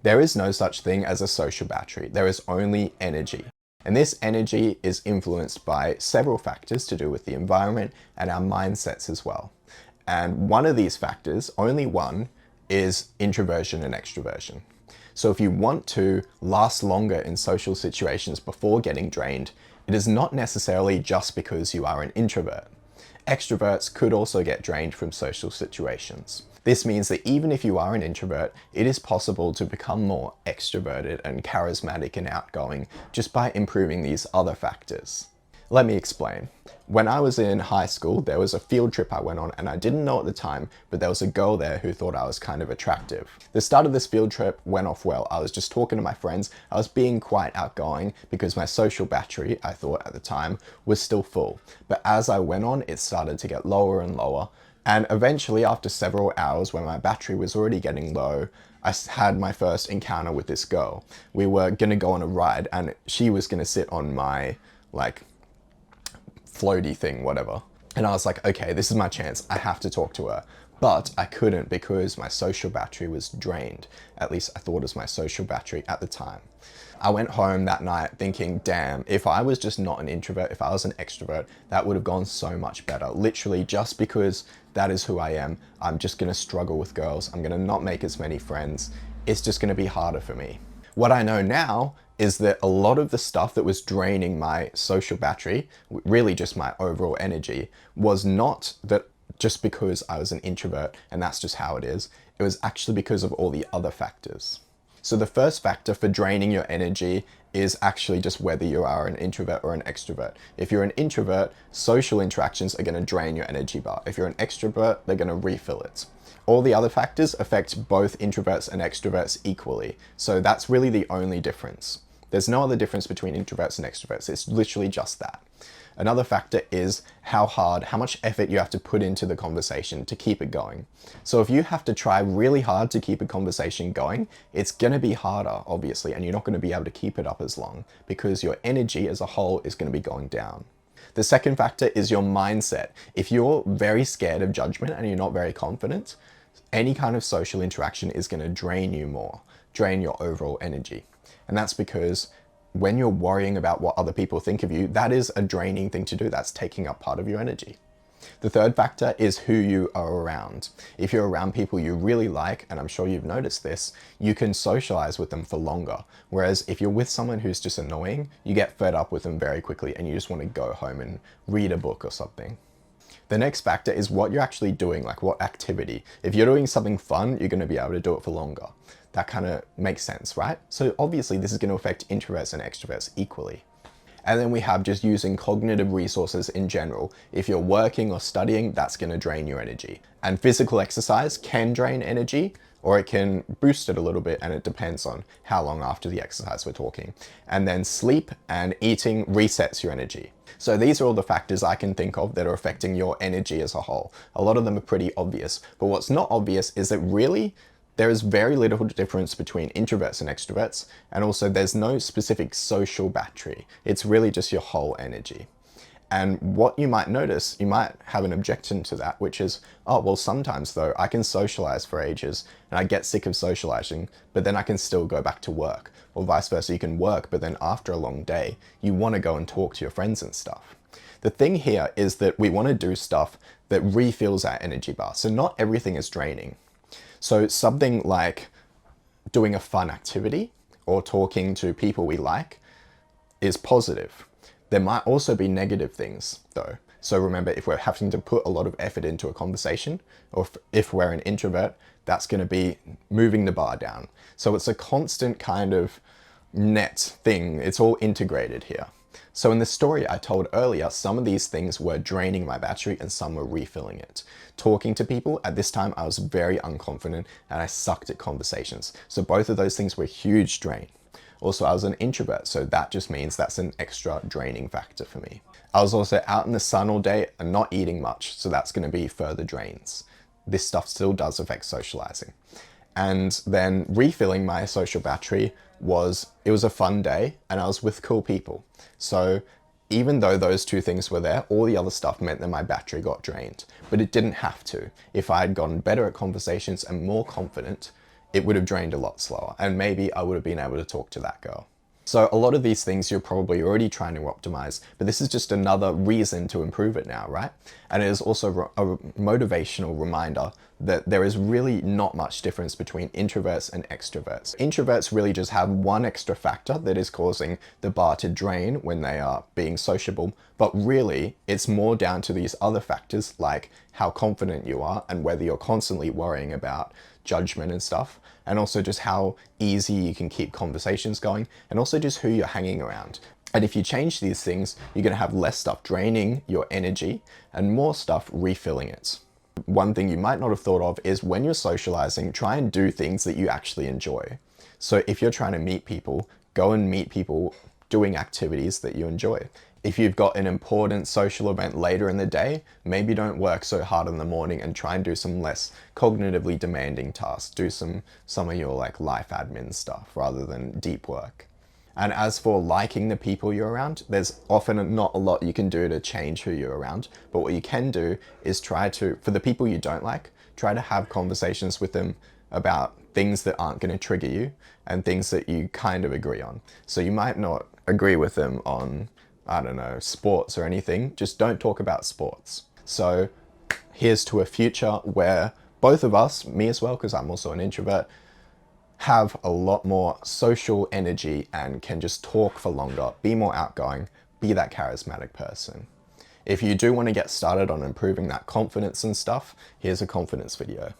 There is no such thing as a social battery. There is only energy. And this energy is influenced by several factors to do with the environment and our mindsets as well. And one of these factors, only one, is introversion and extroversion. So if you want to last longer in social situations before getting drained, it is not necessarily just because you are an introvert. Extroverts could also get drained from social situations. This means that even if you are an introvert, it is possible to become more extroverted and charismatic and outgoing just by improving these other factors. Let me explain. When I was in high school, there was a field trip I went on, and I didn't know at the time, but there was a girl there who thought I was kind of attractive. The start of this field trip went off well. I was just talking to my friends. I was being quite outgoing because my social battery, I thought at the time, was still full. But as I went on, it started to get lower and lower. And eventually, after several hours when my battery was already getting low, I had my first encounter with this girl. We were gonna go on a ride, and she was gonna sit on my, floaty thing, whatever. And I was like, okay, this is my chance. I have to talk to her. But I couldn't because my social battery was drained. At least I thought it was my social battery at the time. I went home that night thinking, damn, if I was just not an introvert, if I was an extrovert, that would have gone so much better. Literally, just because that is who I am, I'm just gonna struggle with girls. I'm gonna not make as many friends. It's just gonna be harder for me. What I know now is that a lot of the stuff that was draining my social battery, really just my overall energy, was not that just because I was an introvert and that's just how it is. It was actually because of all the other factors. So the first factor for draining your energy is actually just whether you are an introvert or an extrovert. If you're an introvert, social interactions are going to drain your energy bar. If you're an extrovert, they're going to refill it. All the other factors affect both introverts and extroverts equally. So that's really the only difference. There's no other difference between introverts and extroverts. It's literally just that. Another factor is how much effort you have to put into the conversation to keep it going. So if you have to try really hard to keep a conversation going, it's going to be harder, obviously, and you're not going to be able to keep it up as long because your energy as a whole is going to be going down. The second factor is your mindset. If you're very scared of judgment and you're not very confident, any kind of social interaction is going to drain you more, drain your overall energy. And that's because when you're worrying about what other people think of you, that is a draining thing to do. That's taking up part of your energy. The third factor is who you are around. If you're around people you really like, and I'm sure you've noticed this, you can socialize with them for longer. Whereas if you're with someone who's just annoying, you get fed up with them very quickly and you just want to go home and read a book or something. The next factor is what you're actually doing, like what activity. If you're doing something fun, you're going to be able to do it for longer. That kind of makes sense, right? So obviously this is going to affect introverts and extroverts equally. And then we have just using cognitive resources in general. If you're working or studying, that's going to drain your energy. And physical exercise can drain energy, or it can boost it a little bit, and it depends on how long after the exercise we're talking. And then sleep and eating resets your energy. So these are all the factors I can think of that are affecting your energy as a whole. A lot of them are pretty obvious, but what's not obvious is that really there is very little difference between introverts and extroverts, and also there's no specific social battery. It's really just your whole energy. And what you might notice, you might have an objection to that, which is, oh, well, sometimes though, I can socialize for ages and I get sick of socializing, but then I can still go back to work. Or vice versa, you can work, but then after a long day, you want to go and talk to your friends and stuff. The thing here is that we want to do stuff that refills our energy bar. So not everything is draining. So something like doing a fun activity or talking to people we like is positive. There might also be negative things though. So remember, if we're having to put a lot of effort into a conversation, or if we're an introvert, that's going to be moving the bar down. So it's a constant kind of net thing. It's all integrated here. So in the story I told earlier, some of these things were draining my battery and some were refilling it. Talking to people, at this time I was very unconfident and I sucked at conversations. So both of those things were a huge drain. Also, I was an introvert, so that just means that's an extra draining factor for me. I was also out in the sun all day and not eating much, so that's going to be further drains. This stuff still does affect socializing. And then refilling my social battery it was a fun day and I was with cool people. So even though those two things were there, all the other stuff meant that my battery got drained, but it didn't have to. If I had gotten better at conversations and more confident, it would have drained a lot slower, and maybe I would have been able to talk to that girl. So a lot of these things you're probably already trying to optimize, but this is just another reason to improve it now, right? And it is also a motivational reminder that there is really not much difference between introverts and extroverts. Introverts really just have one extra factor that is causing the bar to drain when they are being sociable, but really it's more down to these other factors like how confident you are and whether you're constantly worrying about judgment and stuff, and also just how easy you can keep conversations going, and also just who you're hanging around. And if you change these things, you're going to have less stuff draining your energy and more stuff refilling it. One thing you might not have thought of is when you're socializing, try and do things that you actually enjoy. So if you're trying to meet people, go and meet people doing activities that you enjoy. If you've got an important social event later in the day, maybe don't work so hard in the morning and try and do some less cognitively demanding tasks. Do some of your like life admin stuff rather than deep work. And as for liking the people you're around, there's often not a lot you can do to change who you're around. But what you can do is try to, for the people you don't like, try to have conversations with them about things that aren't going to trigger you and things that you kind of agree on. So you might not agree with them on, I don't know, sports or anything. Just don't talk about sports. So here's to a future where both of us, me as well, because I'm also an introvert, have a lot more social energy and can just talk for longer, be more outgoing, be that charismatic person. If you do want to get started on improving that confidence and stuff, here's a confidence video.